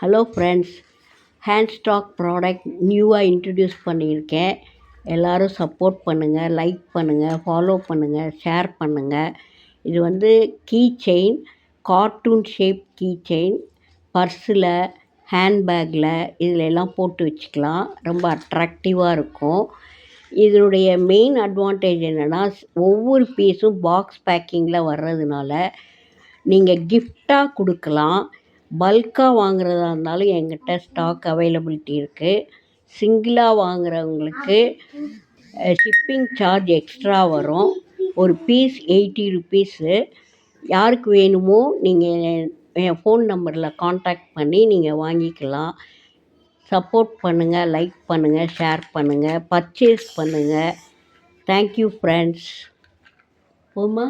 Hello friends, hand stock product நியூவாக introduce பண்ணியிருக்கேன். எல்லோரும் சப்போர்ட் பண்ணுங்கள், லைக் பண்ணுங்கள், ஃபாலோ பண்ணுங்கள், ஷேர் பண்ணுங்கள். இது வந்து key chain, cartoon shape key chain. பர்ஸில், ஹேண்ட்பேக்கில் இதில் எல்லாம் போட்டு வச்சுக்கலாம். ரொம்ப அட்ராக்டிவாக இருக்கும். இதனுடைய மெயின் அட்வான்டேஜ் என்னென்னா, ஒவ்வொரு பீஸும் பாக்ஸ் பேக்கிங்கில் வர்றதுனால நீங்கள் கிஃப்டாக கொடுக்கலாம். பல்காக வாங்குறதா இருந்தாலும் என்கிட்ட ஸ்டாக் அவைலபிலிட்டி இருக்குது. சிங்கிளாக வாங்குறவங்களுக்கு ஷிப்பிங் சார்ஜ் எக்ஸ்ட்ரா வரும். ஒரு பீஸ் 80 ருபீஸு. யாருக்கு வேணுமோ நீங்கள் என் ஃபோன் நம்பரில் காண்டாக்ட் பண்ணி நீங்கள் வாங்கிக்கலாம். சப்போர்ட் பண்ணுங்கள், லைக் பண்ணுங்கள், ஷேர் பண்ணுங்கள், பர்ச்சேஸ் பண்ணுங்கள். Thank you friends. போமா.